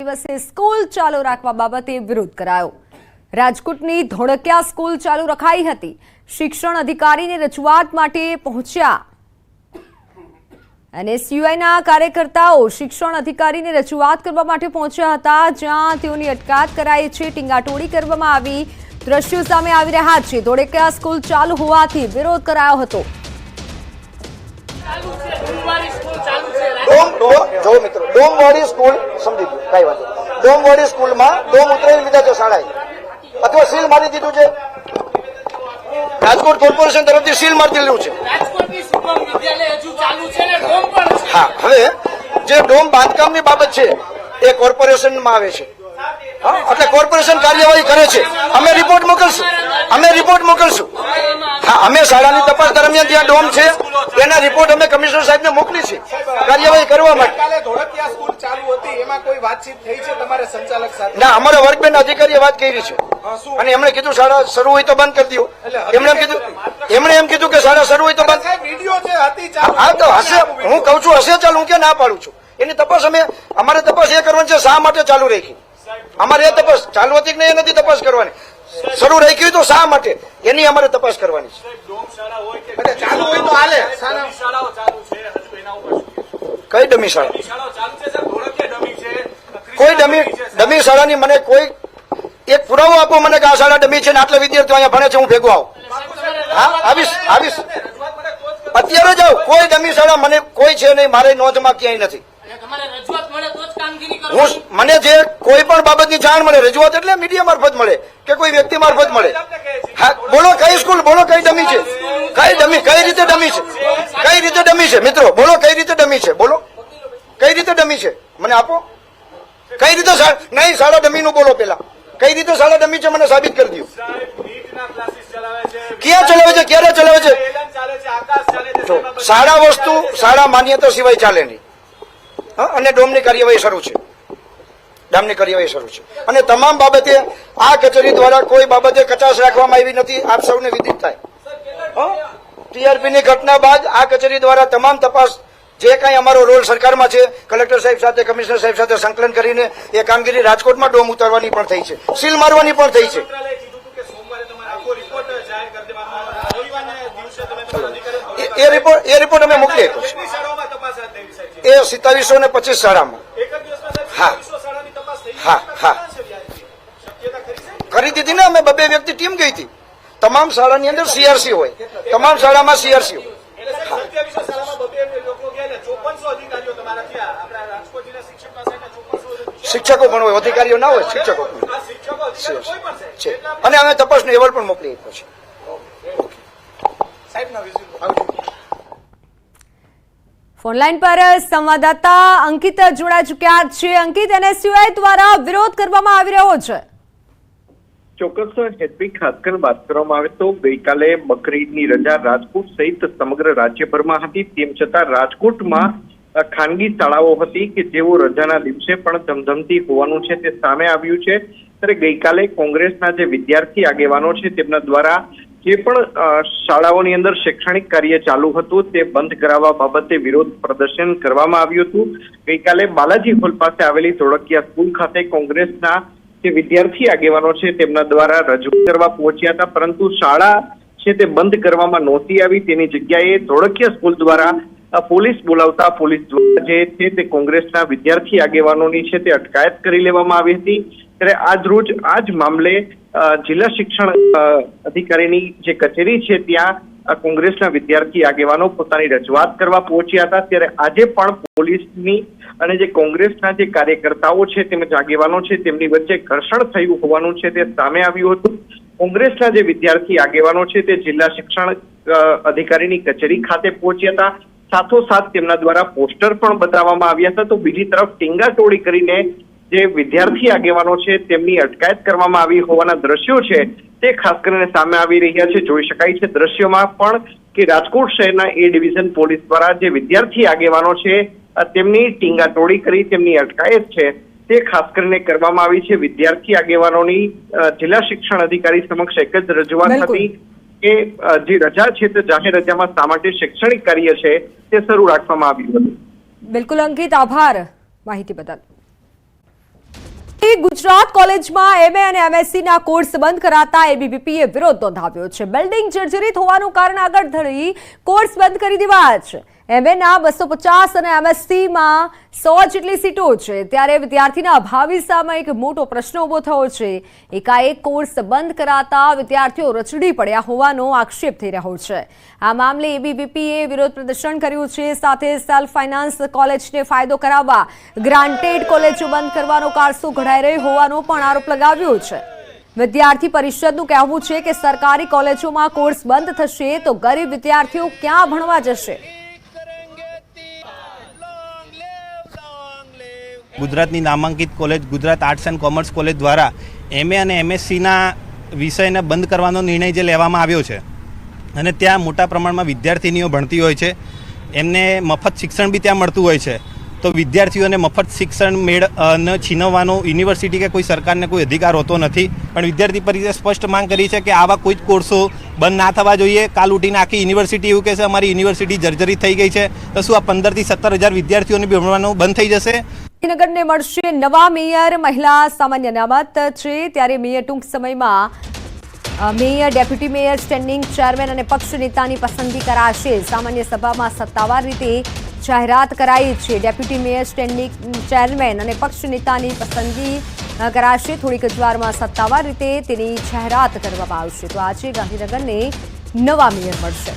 દિવસે સ્કૂલ ચાલુ રાખવા બાબતે વિરોધ કરાયો। રાજકોટની ધોળકિયા સ્કૂલ ચાલુ રખાઈ હતી। શિક્ષણ અધિકારીને રજૂઆત માટે પહોંચ્યા અને એસયુઆઈના કાર્યકર્તાઓ શિક્ષણ અધિકારીને રજૂઆત કરવા માટે પહોંચ્યા હતા, જ્યાં તેઓની અટકાયત કરાઈ છે, ટીંગાટોળી કરવામાં આવી। દ્રશ્યો સામે આવી રહ્યા છે। ધોળકિયા સ્કૂલ ચાલુ હોવાથી વિરોધ કરાયો હતો। ડોમવાડી સ્કૂલ સમજી ગયો, કઈ વાંધો। ડોમવાડી સ્કૂલમાં ડોમ ઉતરાવી લીધા છે શાળાએ, અથવા સીલ મારી દીધું છે। રાજકોટ કોર્પોરેશન તરફથી સીલ મારી દીધું છે। હા, હવે જે ડોમ બાંધકામની બાબત છે એ કોર્પોરેશનમાં આવે છે, એટલે કોર્પોરેશન કાર્યવાહી કરે છે। અમે રિપોર્ટ મોકલશું। હા, અમે શાળાની તપાસ દરમિયાન ત્યાં ડોમ છે એના રિપોર્ટ અમે કમિશનર સાહેબને મોકલી છે કાર્યવાહી કરવા માટે। ધોળકિયા સ્કૂલ ચાલુ હતી, એમાં કોઈ વાતચીત થઈ છે તમારા સંચાલક સાથે? ના, અમારા વર્કબેન અધિકારીએ વાત કરી છે અને એમણે કીધું શાળા શરૂ હોય તો બંધ કરી દો। એમણે એમ કીધું કે શાળા શરૂ હોય તો બંધ। વિડીયો જે હતી ચાલુ, હા તો હશે, હું કઉ છું હશે ચાલુ, હું કે ના પાડું છું। એની તપાસ અમારે તપાસ એ કરવાની છે, શા માટે ચાલુ રાખી। અમારે એ તપાસ ચાલુ હતી કે નહીં એ નથી તપાસ કરવાની, શરૂ રાખી હોય તો શા માટે એની અમારે તપાસ કરવાની છે। ચાલુ હોય તો હાલે। કઈ ડમી શાળા? કોઈ ડમી શાળાની મને કોઈ એક પુરાવો આપો મને કે આ શાળા ડમી છે ને આટલા વિદ્યાર્થીઓ અહીંયા ભણે છે, હું ભેગો આવું। હા, આવીશ અત્યારે જ આવું। કોઈ ડમી શાળા મને કોઈ છે નહીં, મારે નોંધમાં ક્યાંય નથી। મને જે કોઈ પણ બાબતની જાણ મળે, રજૂઆત એટલે મીડિયા મારફત મળે કે કોઈ વ્યક્તિ મારફત મળે। હા, બોલો કઈ સ્કૂલ, બોલો કઈ ડમી છે, કઈ ડમી, કઈ રીતે ડમી છે, કઈ રીતે ડમી છે? મિત્રો બોલો કઈ રીતે ડમી છે, બોલો કઈ રીતે ડમી છે, મને આપો। કઈ રીતે નહીં, શાળા ડમી નું બોલો પેલા, કઈ રીતે શાળા ડમી છે મને સાબિત કરી દો। ક્યાં ચલાવે છે, ક્યારે ચલાવે છે? શાળા વસ્તુ શાળા માન્યતા સિવાય ચાલે નહીં, અને ડોમની કાર્યવાહી શરૂ છે, ડામની કાર્યવાહી શરૂ છે। અને તમામ બાબતે આ કચેરી દ્વારા કોઈ બાબતે કચાશ રાખવામાં આવી નથી, આપ સૌને વિદિત થાય। ટીઆરપી ની ઘટના બાદ આ કચેરી દ્વારા તમામ તપાસ જે કઈ અમારો રોલ સરકારમાં છે, કલેક્ટર સાહેબ સાથે, કમિશનર સાહેબ સાથે સંકલન કરીને એ કામગીરી રાજકોટમાં ડોમ ઉતારવાની પણ થઈ છે, સીલ મારવાની પણ થઈ છે। એ રિપોર્ટ અમે મોકલી આપ્યો છે, એ 2725 શાળામાં। હા, કરી દીધી ને અમે, બે વ્યક્તિ ટીમ ગઈ હતી। તમામ શાળાની અંદર સીઆરસી હોય, તમામ શાળામાં સીઆરસી હોય। શિક્ષકો પણ હોય, અધિકારીઓ ના હોય, શિક્ષકો છે, અને અમે તપાસનો અહેવાલ પણ મોકલી આપ્યો છે। ફોનલાઈન પર સંવાદદાતા અંકિત જોડાઈ ચુક્યા છે। અંકિત, એનએસયુઆઈ દ્વારા વિરોધ કરવામાં આવી રહ્યો છે। ચોક્કસ હેતવી, ખાસ કરીને વાત કરવામાં આવે તો ગઈકાલે બકરીદની રજા રાજકોટ સહિત સમગ્ર રાજ્યભરમાં હતી, તેમ છતાં રાજકોટમાં ખાનગી શાળાઓ હતી કે જેઓ રજાના દિવસે પણ ધમધમતી હોવાનું છે તે સામે આવ્યું છે। ત્યારે ગઈકાલે કોંગ્રેસના જે વિદ્યાર્થી આગેવાનો છે તેમના દ્વારા જે પણ શાળાઓની અંદર શૈક્ષણિક કાર્ય ચાલુ હતું તે બંધ કરાવવા બાબતે વિરોધ પ્રદર્શન કરવામાં આવ્યું હતું। ગઈકાલે બાલાજી હોલ પાસે આવેલી ધોળકિયા સ્કૂલ ખાતે કોંગ્રેસના જે વિદ્યાર્થી આગેવાનો છે તેમના દ્વારા રજૂઆત કરવા પહોંચ્યા હતા, પરંતુ શાળા છે તે બંધ કરવામાં નહોતી આવી। તેની જગ્યાએ ધોળકિયા સ્કૂલ દ્વારા પોલીસ બોલાવતા પોલીસ દ્વારા જે છે તે કોંગ્રેસના વિદ્યાર્થી આગેવાનોની છે તે અટકાયત કરી લેવામાં આવી હતી। ત્યારે આજરોજ આ જ મામલે જિલ્લા શિક્ષણ અધિકારીની જે કચેરી છે ત્યાં કોંગ્રેસના વિદ્યાર્થી આગેવાનો પોતાની રજૂઆત કરવા પહોંચ્યા હતા। ત્યારે આજે પણ પોલીસની અને જે કોંગ્રેસના જે કાર્યકર્તાઓ છે તેમજ આગેવાનો છે તેમની વચ્ચે ઘર્ષણ થયું હોવાનું છે તે સામે આવ્યું હતું। કોંગ્રેસના જે વિદ્યાર્થી આગેવાનો છે તે જિલ્લા શિક્ષણ અધિકારીની કચેરી ખાતે પહોંચ્યા હતા, સાથોસાથ તેમના દ્વારા પોસ્ટર પણ બતાવવામાં આવ્યા હતા। તો બીજી તરફ ટીંગાટોળી કરીને જે વિદ્યાર્થી આગેવાનો છે તેમની અટકાયત કરવામાં આવી હોવાના દ્રશ્યો છે તે ખાસ કરીને સામે આવી રહ્યા છે। જોઈ શકાય છે દ્રશ્યોમાં પણ કે રાજકોટ શહેરના એ ડિવિઝન પોલીસ દ્વારા જે વિદ્યાર્થી આગેવાનો છે તેમની ટીંગાટોળી કરી તેમની અટકાયત છે તે ખાસ કરીને કરવામાં આવી છે। વિદ્યાર્થી આગેવાનોની જિલ્લા શિક્ષણ અધિકારી સમક્ષ એક જ રજૂઆત હતી કે જે રજા છે તે જાહેર રજામાં શા માટે શૈક્ષણિક કાર્ય છે તે શરૂ રાખવામાં આવ્યું હતું। બિલકુલ અંકિત, આભાર માહિતી બદલ। ઘણી ગુજરાત કોલેજમાં MA અને MSc ના કોર્સ બંધ કરાતા ABVP એ વિરોધ નોંધાવ્યો છે. બિલ્ડિંગ જર્જરિત હોવાનું કારણ આગળ ધરી કોર્સ બંધ કરી દેવાયા છે. MA ના 250 અને MSc માં 100 જેટલી સીટો છે, ત્યારે વિદ્યાર્થીના ભાવિ સામે એક મોટો પ્રશ્ન ઉભો થયો છે. એકાએક કોર્સ બંધ કરાતા વિદ્યાર્થીઓ રચડી પડ્યા હોવાનો આક્ષેપ થઈ રહ્યો છે. આ મામલે ABVP એ વિરોધ પ્રદર્શન કર્યું છે. સાથે સેલ્ફ ફાઇનાન્સ કોલેજને ફાયદો કરાવવા ગ્રાન્ટેડ કોલેજો બંધ કરવાનો કારસો ઘડાઈ રહ્યો હોવાનો પણ આરોપ લગાવ્યો છે. વિદ્યાર્થી પરિષદનું કહેવું છે કે સરકારી કોલેજોમાં કોર્સ બંધ થશે તો ગરીબ વિદ્યાર્થીઓ ક્યાં ભણવા જશે? ગુજરાતની નામાંકિત college Gujarat arts and commerce college દ્વારા MA અને MScના વિષયને બંધ કરવાનો નિર્ણય જે લેવામાં આવ્યો છે અને ત્યાં મોટા પ્રમાણમાં વિદ્યાર્થીનીઓ ભણતી હોય છે, એમને મફત શિક્ષણ બી ત્યાં મળતું હોય છે, તો વિદ્યાર્થીઓને મફત શિક્ષણ ન છીનવવાનો યુનિવર્સિટી કે કોઈ સરકારને કોઈ અધિકાર હોતો નથી. પણ વિદ્યાર્થી પરિષદે સ્પષ્ટ માંગ કરી છે કે આવા કોઈ જ કોર્સો બંધ ના થવા જોઈએ. કાલ ઉઠીને આખી યુનિવર્સિટી એવું કહેશે અમારી યુનિવર્સિટી જર્જરિત થઈ ગઈ છે, તો શું આ 15,000 થી 17,000 વિદ્યાર્થીઓને ભણવાનું બંધ થઈ જશે? ગાંધીનગરને મળશે નવા મેયર. મહિલા સામાન્ય અનામત છે, ત્યારે મેયર ટૂંક સમયમાં mayor, deputy mayor, standing chairman અને પક્ષ નેતાની પસંદગી કરાશે. સામાન્ય સભામાં સત્તાવાર રીતે જાહેરાત કરાઈ છે. ડેપ્યુટી મેયર, સ્ટેન્ડિંગ ચેરમેન અને પક્ષ નેતાની પસંદગી કરાશે. થોડીક જ વારમાં સત્તાવાર રીતે તેની જાહેરાત કરવામાં આવશે. તો આજે ગાંધીનગરને નવા મેયર મળશે.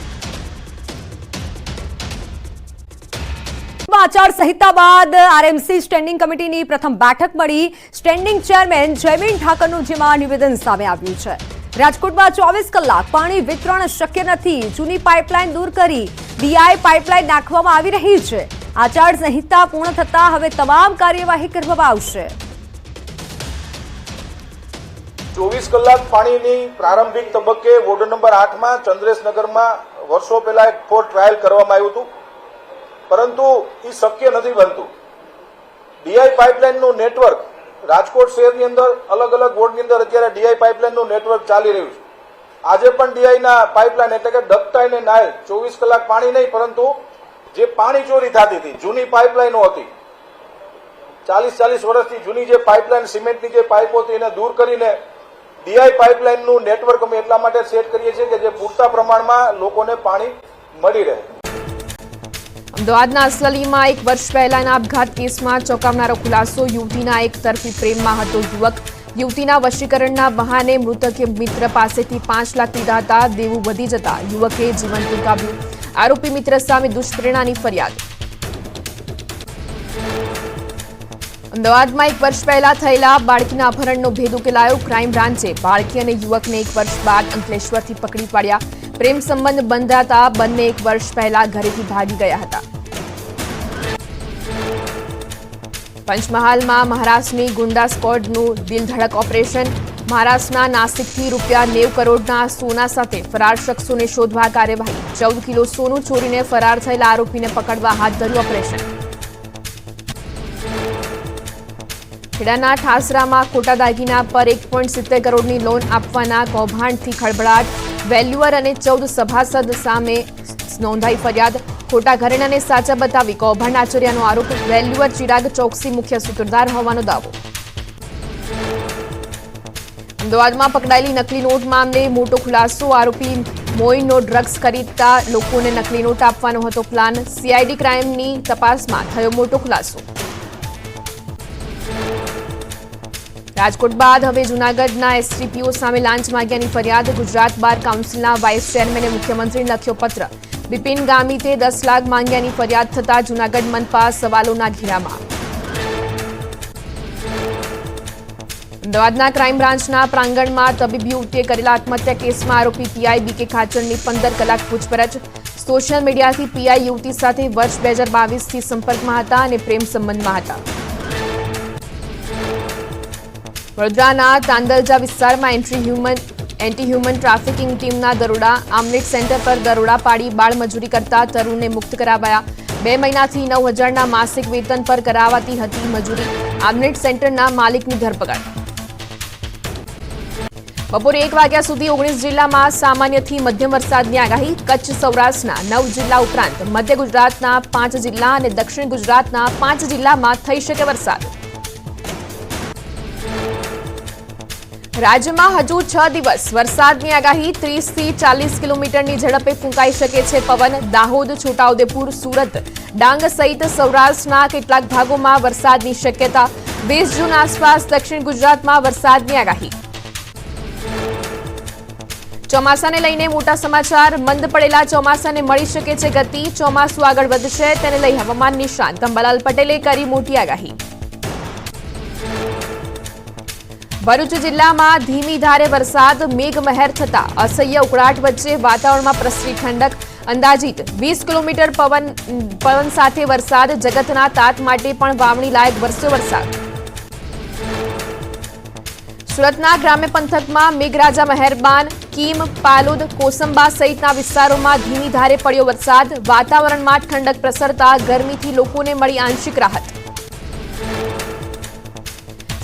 આચાર સંહિતા બાદ RMC સ્ટેન્ડિંગ કમિટીની પ્રથમ બેઠક મળી. સ્ટેન્ડિંગ ચેરમેન જયમીન ઠાકરનું જેમાં નિવેદન સામે આવ્યું છે. રાજકોટમાં 24 કલાક પાણી વિતરણ શક્ય નથી. જૂની પાઇપલાઇન દૂર કરી DI પાઇપલાઇન નાખવામાં આવી રહી છે. આચાર સંહિતા પૂર્ણ થતા હવે તમામ કાર્યવાહી કરવામાં આવશે. 24 કલાક પાણીની પ્રારંભિક તબક્કે વોર્ડ નંબર 8માં ચંદ્રેશનગરમાં વર્ષો પહેલા એક ટ્રાયલ કરવામાં આવ્યું હતું, પરંતુ એ શક્ય નથી બનતું. DI પાઇપલાઇનનું નેટવર્ક રાજકોટ શહેરની અંદર અલગ અલગ વોર્ડની અંદર અત્યારે DI પાઇપલાઇનનું નેટવર્ક ચાલી રહ્યું છે. આજે પણ DI ના પાઇપલાઇન એટલે કે ડકટાઈ ને નાયલ 24 કલાક પાણી નહીં, પરંતુ જે પાણી ચોરી થતી હતી, જૂની પાઇપલાઇનો હતી, 40 વર્ષથી જૂની જે પાઇપલાઇન, સિમેન્ટની જે પાઇપો હતી, એને દૂર કરીને DI પાઇપલાઇનનું નેટવર્ક અમે એટલા માટે સેટ કરીએ છીએ કે જે પૂરતા પ્રમાણમાં લોકોને પાણી મળી રહે. અમદાવાદના અસલાલીમાં 1 વર્ષ પહેલાના આપઘાત કેસમાં ચોંકાવનારો ખુલાસો. યુવતીના એક તરફી પ્રેમમાં હતો યુવક. યુવતીના વશીકરણના બહાને મૃતકે મિત્ર પાસેથી 5 લાખ લીધા હતા. દેવું વધી જતા યુવકે જીવન ટૂંકાવ્યું. આરોપી મિત્ર સામે દુષ્પ્રેરણાની ફરિયાદ. અમદાવાદમાં 1 વર્ષ પહેલા થયેલા બાળકીના અપહરણનો ભેદ ઉકેલાયો. ક્રાઇમ બ્રાન્ચે બાળકી અને યુવકને 1 વર્ષ બાદ અંકલેશ્વરથી પકડી પાડ્યા. પ્રેમ સંબંધ બંધાતા બંને 1 વર્ષ પહેલા ઘરેથી ભાગી ગયા હતા. પંચમહાલમાં મહારાષ્ટ્રની ગુંડા સ્ક્વોડનું દિલધડક ઓપરેશન. મહારાષ્ટ્રના નાસિકથી ₹90 કરોડના સોના સાથે ફરાર શખ્સોને શોધવા કાર્યવાહી. 14 કિલો સોનું ચોરીને ફરાર થયેલા આરોપીને પકડવા હાથ ધર્યું ઓપરેશન. ખેડાના ઠાસરામાં ખોટા દાગીના પર 1.70 કરોડની લોન આપવાના કૌભાંડથી ખળભળાટ. વેલ્યુઅર અને 14 સભાસદ સામે નોંધાઈ ફરિયાદ. ખોટા ઘરેણાને સાચા બતાવી કૌભાંડ આચર્યાનો આરોપ. વેલ્યુઅર ચિરાગ ચોકસી મુખ્ય સૂત્રધાર હોવાનો દાવો. અમદાવાદમાં પકડાયેલી નકલી નોટ મામલે મોટો ખુલાસો. આરોપી મોઈનો ડ્રગ્સ ખરીદતા લોકોને નકલી નોટ આપવાનો હતો પ્લાન. CID ક્રાઇમની તપાસમાં થયો મોટો ખુલાસો. રાજકોટ બાદ હવે જૂનાગઢના SDPO સામે લાંચ માંગ્યાની ફરિયાદ. ગુજરાત બાર કાઉન્સિલના વાઇસ ચેરમેને મુખ્યમંત્રીને લખ્યો પત્ર. બિપિન ગામિતે 10 લાખ માંગ્યાની ફરિયાદ થતા જૂનાગઢ મનપા સવાલોના ઘેરામાં. અમદાવાદના ક્રાઇમ બ્રાન્ચના પ્રાંગણમાં તબીબ યુવતીએ કરેલા આત્મહત્યા કેસમાં આરોપી PI BK ખાચરની 15 કલાક પૂછપરછ. સોશિયલ મીડિયાથી PI યુવતી સાથે વર્ષ 2022થી સંપર્કમાં હતા અને પ્રેમ સંબંધમાં હતા. વડોદરાના તાંદલજા વિસ્તારમાં એન્ટી હ્યુમન ટ્રાફિકિંગ ટીમના દરોડા. આમલેટ સેન્ટર પર દરોડા પાડી બાળમજૂરી કરતા તરુણને મુક્ત કરાવાયા. 2 મહિનાથી 9,000ના માસિક વેતન પર કરાવાતી હતી મજૂરી. આમલેટ સેન્ટરના માલિકની ધરપકડ. બપોરે 1 વાગ્યા સુધી 19 જિલ્લામાં સામાન્યથી મધ્યમ વરસાદની આગાહી. કચ્છ સૌરાષ્ટ્રના 9 જિલ્લા ઉપરાંત મધ્ય ગુજરાતના 5 જિલ્લા અને દક્ષિણ ગુજરાતના 5 જિલ્લામાં થઈ શકે વરસાદ. રાજ્યમાં હજુ 6 દિવસ વરસાદની આગાહી 30 થી 40 કિલોમીટરની ઝડપે ફૂંકાઈ શકે છે પવન. દાહોદ, છોટાઉદેપુર, સુરત, ડાંગ સહિત સૌરાષ્ટ્રના કેટલાક ભાગોમાં વરસાદની શક્યતા. 20 જૂન આસપાસ દક્ષિણ ગુજરાતમાં વરસાદની આગાહી. ચોમાસાને લઈને મોટા સમાચાર. મંદ પડેલા ચોમાસાને મળી શકે છે ગતિ. ચોમાસું આગળ વધશે તેને લઈ હવામાન નિષ્ણાત અંબાલાલ પટેલે કરી મોટી આગાહી. ભરૂચ જિલ્લામાં ધીમી ધારે વરસાદ. મેઘમહેર થતા અસહ્ય ઉકળાટ વચ્ચે વાતાવરણમાં પ્રસરી ઠંડક. અંદાજિત 20 કિલોમીટર પવન સાથે વરસાદ. જગતના તાત માટે પણ વાવણી લાયક વરસ્યો વરસાદ. સુરતના ગ્રામ્ય પંથકમાં મેઘરાજા મહેરબાન. કીમ, પાલોદ, કોસંબા સહિતના વિસ્તારોમાં ધીમી ધારે પડ્યો વરસાદ. વાતાવરણમાં ઠંડક પ્રસરતા ગરમીથી લોકોને મળી આંશિક રાહત.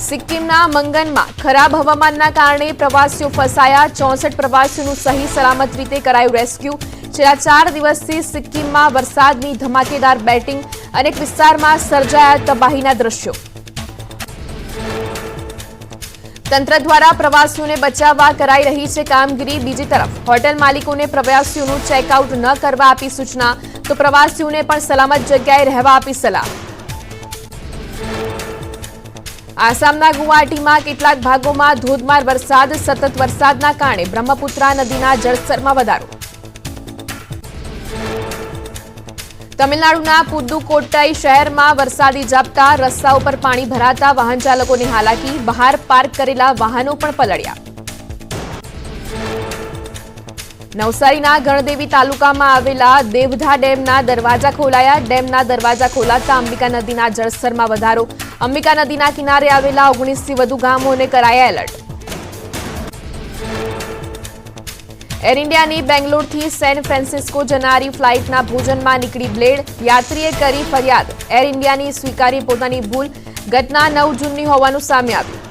સિક્કિમના મંગનમાં ખરાબ હવામાનના કારણે પ્રવાસીઓ ફસાયા. 64 પ્રવાસીઓનું સહી સલામત રીતે કરાયું રેસ્ક્યુ. છેલ્લા 4 દિવસથી સિક્કિમમાં વરસાદની ધમાકેદાર બેટિંગ. અનેક વિસ્તારમાં સર્જાયા તબાહીના દ્રશ્યો. તંત્ર દ્વારા પ્રવાસીઓને બચાવવા કરાઈ રહી છે કામગીરી. બીજી તરફ હોટેલ માલિકોને પ્રવાસીઓનું ચેકઆઉટ ન કરવા આપી સૂચના, તો પ્રવાસીઓને પણ સલામત જગ્યાએ રહેવા આપી સલાહ. આસામના ગુવાહાટીમાં કેટલાક ભાગોમાં ધોધમાર વરસાદ. સતત વરસાદના કારણે બ્રહ્મપુત્રા નદીના જળસ્તરમાં વધારો. તમિલનાડુના પુદુકોટ્ટઈ શહેરમાં વરસાદી ઝાપટા. રસ્તાઓ પર પાણી ભરાતા વાહન ચાલકોને હાલાકી. બહાર પાર્ક કરેલા વાહનો પણ પલળ્યા. નવસારીના ગણદેવી તાલુકામાં આવેલા દેવધા ડેમના દરવાજા ખોલાયા. ડેમના દરવાજા ખોલાતા અંબિકા નદીના જળસ્તરમાં વધારો. અંબિકા નદીના કિનારે આવેલા 19થી વધુ ગામોને કરાયા એલર્ટ. એર ઇન્ડિયાની બેંગ્લોરથી સેન ફ્રાન્સિસ્કો જનારી ફ્લાઇટના ભોજનમાં નીકળી બ્લેડ. યાત્રીએ કરી ફરિયાદ. એર ઇન્ડિયાની સ્વીકારી પોતાની ભૂલ. ઘટના 9 જૂનની હોવાનું સામે આવ્યું.